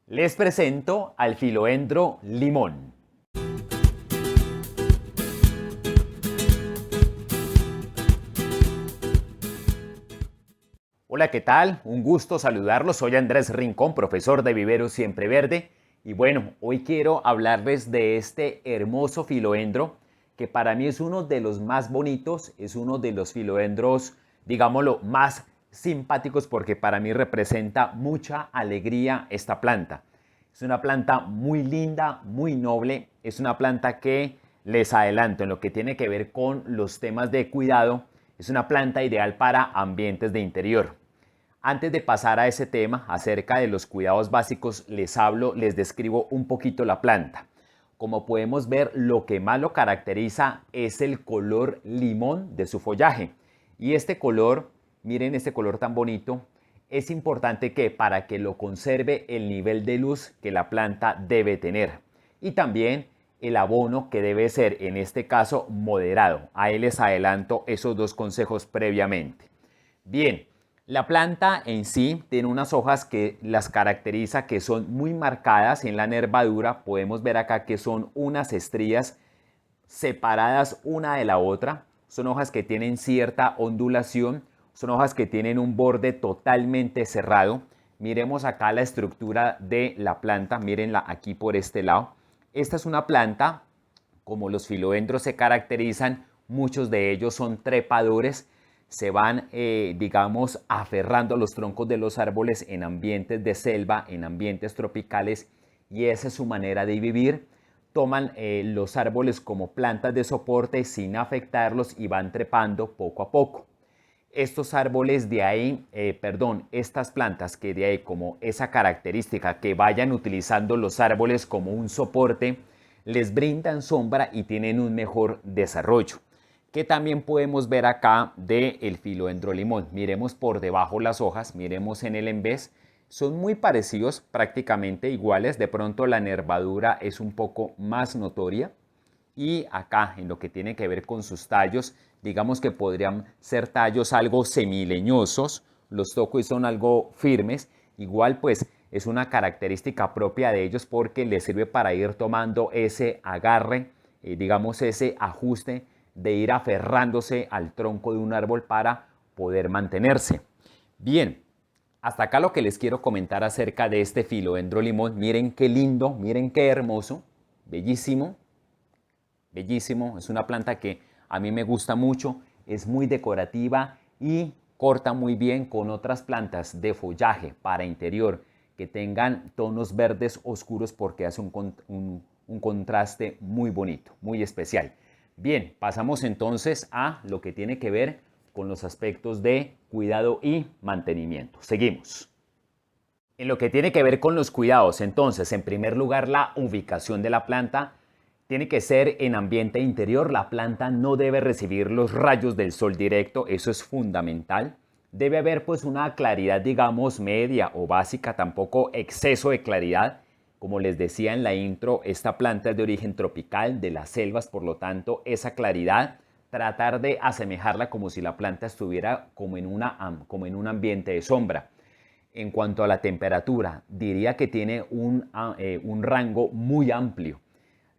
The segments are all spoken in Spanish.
Les presento al filoendro limón. Hola, ¿qué tal? Un gusto saludarlos. Soy Andrés Rincón, profesor de Vivero Siempre Verde. Y bueno, hoy quiero hablarles de este hermoso filoendro que para mí es uno de los más bonitos, es uno de los filoendros, digámoslo, más simpáticos porque para mí representa mucha alegría esta planta. Es una planta muy linda, muy noble, es una planta que les adelanto en lo que tiene que ver con los temas de cuidado, es una planta ideal para ambientes de interior. Antes de pasar a ese tema, acerca de los cuidados básicos, les describo un poquito la planta. Como podemos ver, lo que más lo caracteriza es el color limón de su follaje. Y este color, miren este color tan bonito, es importante que para que lo conserve el nivel de luz que la planta debe tener. Y también el abono que debe ser, en este caso, moderado. Ahí les adelanto esos dos consejos previamente. Bien, la planta en sí tiene unas hojas que las caracteriza, que son muy marcadas en la nervadura. Podemos ver acá que son unas estrías separadas una de la otra. Son hojas que tienen cierta ondulación, son hojas que tienen un borde totalmente cerrado. Miremos acá la estructura de la planta, mírenla aquí por este lado. Esta es una planta, como los filoendros se caracterizan, muchos de ellos son trepadores, se van, digamos, aferrando a los troncos de los árboles en ambientes de selva, en ambientes tropicales, y esa es su manera de vivir. Toman los árboles como plantas de soporte sin afectarlos y van trepando poco a poco. Estos árboles de ahí, estas plantas que de ahí como esa característica que vayan utilizando los árboles como un soporte, les brindan sombra y tienen un mejor desarrollo. Que también podemos ver acá del filoendro limón. Miremos por debajo las hojas, miremos en el envés. Son muy parecidos, prácticamente iguales. De pronto la nervadura es un poco más notoria. Y acá, en lo que tiene que ver con sus tallos, digamos que podrían ser tallos algo semileñosos. Los toco y son algo firmes. Igual pues es una característica propia de ellos porque les sirve para ir tomando ese agarre, digamos ese ajuste de ir aferrándose al tronco de un árbol para poder mantenerse. Bien, hasta acá lo que les quiero comentar acerca de este filoendro limón. Miren qué lindo, miren qué hermoso, bellísimo, bellísimo. Es una planta que a mí me gusta mucho, es muy decorativa y corta muy bien con otras plantas de follaje para interior que tengan tonos verdes oscuros porque hace un contraste muy bonito, muy especial. Bien, pasamos entonces a lo que tiene que ver con los aspectos de cuidado y mantenimiento. Seguimos. En lo que tiene que ver con los cuidados, entonces, en primer lugar, la ubicación de la planta tiene que ser en ambiente interior. La planta no debe recibir los rayos del sol directo, eso es fundamental. Debe haber pues una claridad, digamos, media o básica, tampoco exceso de claridad. Como les decía en la intro, esta planta es de origen tropical, de las selvas, por lo tanto, esa claridad, tratar de asemejarla como si la planta estuviera como en un ambiente de sombra. En cuanto a la temperatura, diría que tiene un rango muy amplio.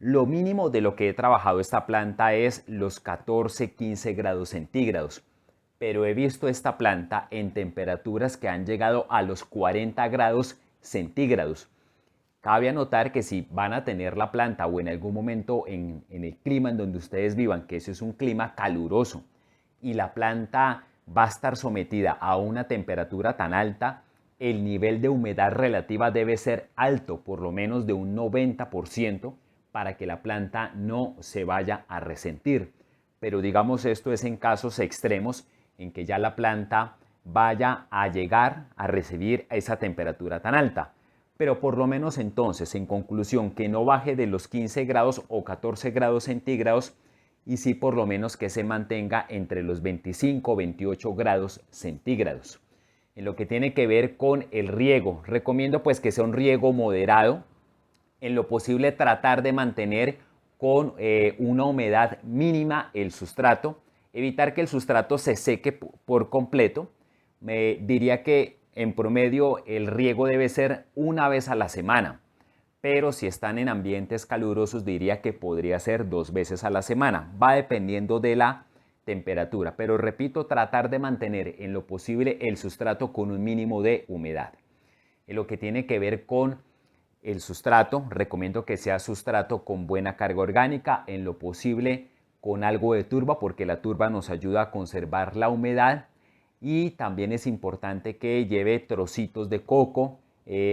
Lo mínimo de lo que he trabajado esta planta es los 14-15 grados centígrados, pero he visto esta planta en temperaturas que han llegado a los 40 grados centígrados. Cabe anotar que si van a tener la planta o en algún momento en el clima en donde ustedes vivan, que ese es un clima caluroso, y la planta va a estar sometida a una temperatura tan alta, el nivel de humedad relativa debe ser alto, por lo menos de un 90%, para que la planta no se vaya a resentir. Pero digamos esto es en casos extremos en que ya la planta vaya a llegar a recibir esa temperatura tan alta. Pero por lo menos entonces, en conclusión, que no baje de los 15 grados o 14 grados centígrados y sí por lo menos que se mantenga entre los 25 o 28 grados centígrados. En lo que tiene que ver con el riego, recomiendo pues que sea un riego moderado, en lo posible tratar de mantener con una humedad mínima el sustrato, evitar que el sustrato se seque por completo. Me diría que en promedio el riego debe ser una vez a la semana, pero si están en ambientes calurosos diría que podría ser 2 veces a la semana. Va dependiendo de la temperatura, pero repito, tratar de mantener en lo posible el sustrato con un mínimo de humedad. En lo que tiene que ver con el sustrato, recomiendo que sea sustrato con buena carga orgánica, en lo posible con algo de turba, porque la turba nos ayuda a conservar la humedad, y también es importante que lleve trocitos de coco,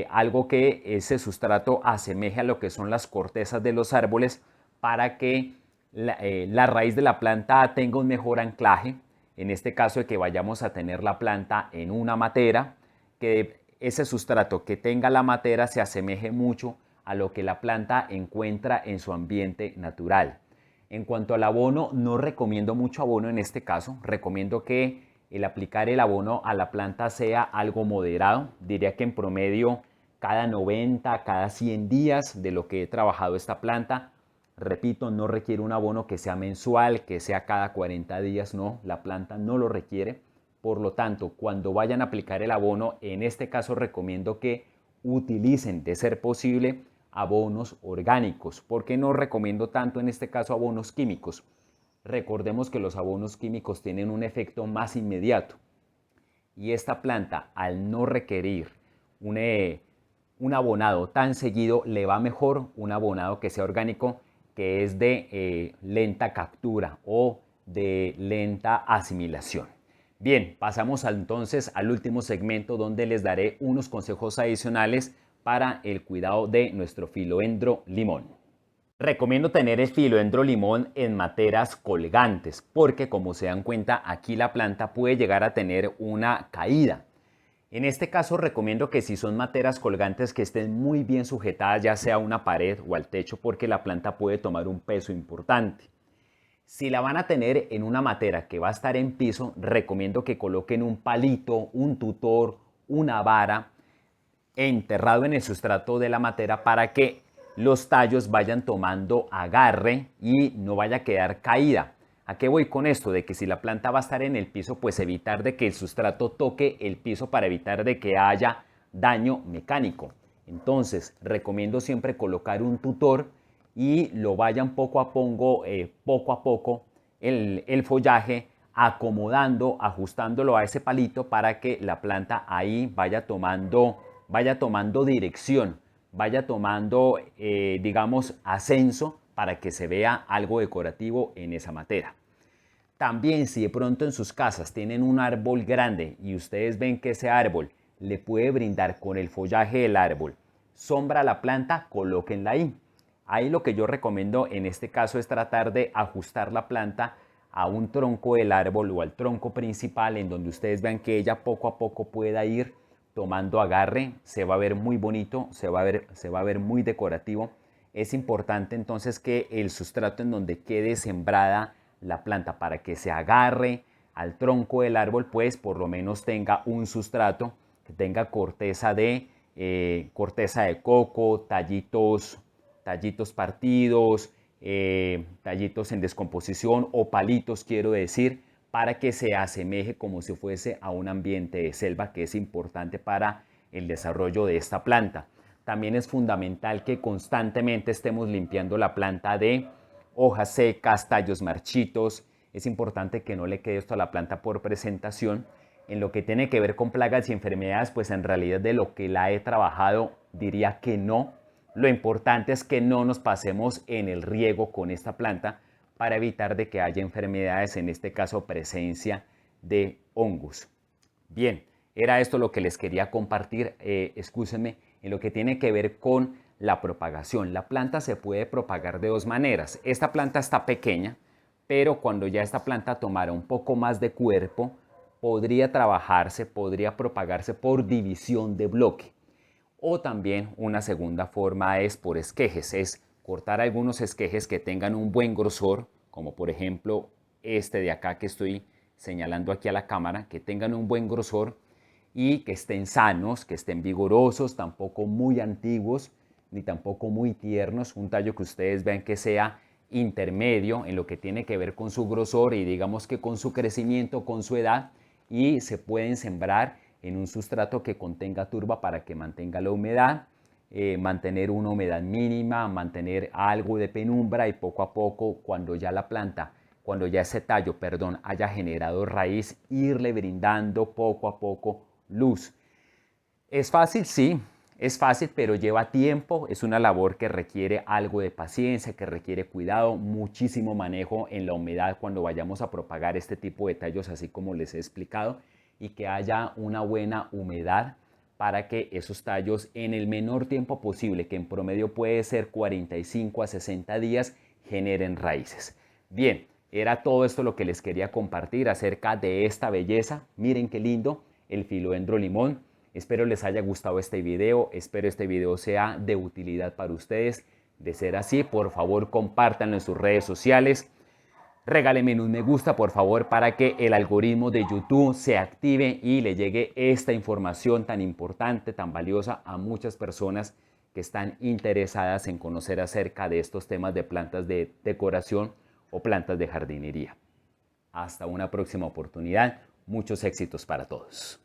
algo que ese sustrato asemeje a lo que son las cortezas de los árboles, para que la raíz de la planta tenga un mejor anclaje. En este caso de que vayamos a tener la planta en una matera, que ese sustrato que tenga la matera se asemeje mucho a lo que la planta encuentra en su ambiente natural. En cuanto al abono, no recomiendo mucho abono en este caso. Recomiendo que el aplicar el abono a la planta sea algo moderado. Diría que en promedio cada 90, cada 100 días de lo que he trabajado esta planta. Repito, no requiere un abono que sea mensual, que sea cada 40 días, no, la planta no lo requiere. Por lo tanto, cuando vayan a aplicar el abono, en este caso recomiendo que utilicen, de ser posible, abonos orgánicos. ¿Por qué no recomiendo tanto en este caso abonos químicos? Recordemos que los abonos químicos tienen un efecto más inmediato, y esta planta, al no requerir un abonado tan seguido, le va mejor un abonado que sea orgánico, que es de lenta captura o de lenta asimilación. Bien, pasamos entonces al último segmento, donde les daré unos consejos adicionales para el cuidado de nuestro filoendro limón. Recomiendo tener el filoendro limón en materas colgantes, porque como se dan cuenta, aquí la planta puede llegar a tener una caída. En este caso recomiendo que si son materas colgantes, que estén muy bien sujetadas, ya sea a una pared o al techo, porque la planta puede tomar un peso importante. Si la van a tener en una matera que va a estar en piso, recomiendo que coloquen un palito, un tutor, una vara enterrado en el sustrato de la matera, para que los tallos vayan tomando agarre y no vaya a quedar caída. ¿A qué voy con esto? De que si la planta va a estar en el piso, pues evitar de que el sustrato toque el piso para evitar de que haya daño mecánico. Entonces, recomiendo siempre colocar un tutor y lo vayan poco a poco el follaje acomodando, ajustándolo a ese palito, para que la planta ahí vaya tomando dirección, vaya tomando, digamos, ascenso, para que se vea algo decorativo en esa matera. También, si de pronto en sus casas tienen un árbol grande y ustedes ven que ese árbol le puede brindar con el follaje del árbol sombra a la planta, colóquenla ahí. Ahí lo que yo recomiendo en este caso es tratar de ajustar la planta a un tronco del árbol o al tronco principal, en donde ustedes vean que ella poco a poco pueda ir tomando agarre. Se va a ver muy bonito, se va a ver muy decorativo. Es importante entonces que el sustrato en donde quede sembrada la planta, para que se agarre al tronco del árbol, pues por lo menos tenga un sustrato que tenga corteza de coco, tallitos partidos, tallitos en descomposición, o palitos, quiero decir, para que se asemeje como si fuese a un ambiente de selva, que es importante para el desarrollo de esta planta. También es fundamental que constantemente estemos limpiando la planta de hojas secas, tallos marchitos. Es importante que no le quede esto a la planta por presentación. En lo que tiene que ver con plagas y enfermedades, pues en realidad de lo que la he trabajado diría que no. Lo importante es que no nos pasemos en el riego con esta planta, para evitar de que haya enfermedades, en este caso presencia de hongos. Bien, era esto lo que les quería compartir. Excúsenme, en lo que tiene que ver con la propagación. La planta se puede propagar de dos maneras. Esta planta está pequeña, pero cuando ya esta planta tomara un poco más de cuerpo, podría trabajarse, podría propagarse por división de bloque. O también una segunda forma es por esquejes, es cortar algunos esquejes que tengan un buen grosor, como por ejemplo este de acá que estoy señalando aquí a la cámara, que tengan un buen grosor y que estén sanos, que estén vigorosos, tampoco muy antiguos ni tampoco muy tiernos. Un tallo que ustedes vean que sea intermedio en lo que tiene que ver con su grosor y digamos que con su crecimiento, con su edad, y se pueden sembrar en un sustrato que contenga turba para que mantenga la humedad, mantener una humedad mínima, mantener algo de penumbra y poco a poco cuando ya ese tallo, haya generado raíz, irle brindando poco a poco luz. ¿Es fácil? Sí, es fácil, pero lleva tiempo, es una labor que requiere algo de paciencia, que requiere cuidado, muchísimo manejo en la humedad cuando vayamos a propagar este tipo de tallos, así como les he explicado, y que haya una buena humedad para que esos tallos en el menor tiempo posible, que en promedio puede ser 45 a 60 días, generen raíces. Bien, era todo esto lo que les quería compartir acerca de esta belleza. Miren qué lindo, el Philodendron limón. Espero les haya gustado este video, espero este video sea de utilidad para ustedes. De ser así, por favor compártanlo en sus redes sociales. Regálenme un me gusta, por favor, para que el algoritmo de YouTube se active y le llegue esta información tan importante, tan valiosa a muchas personas que están interesadas en conocer acerca de estos temas de plantas de decoración o plantas de jardinería. Hasta una próxima oportunidad. Muchos éxitos para todos.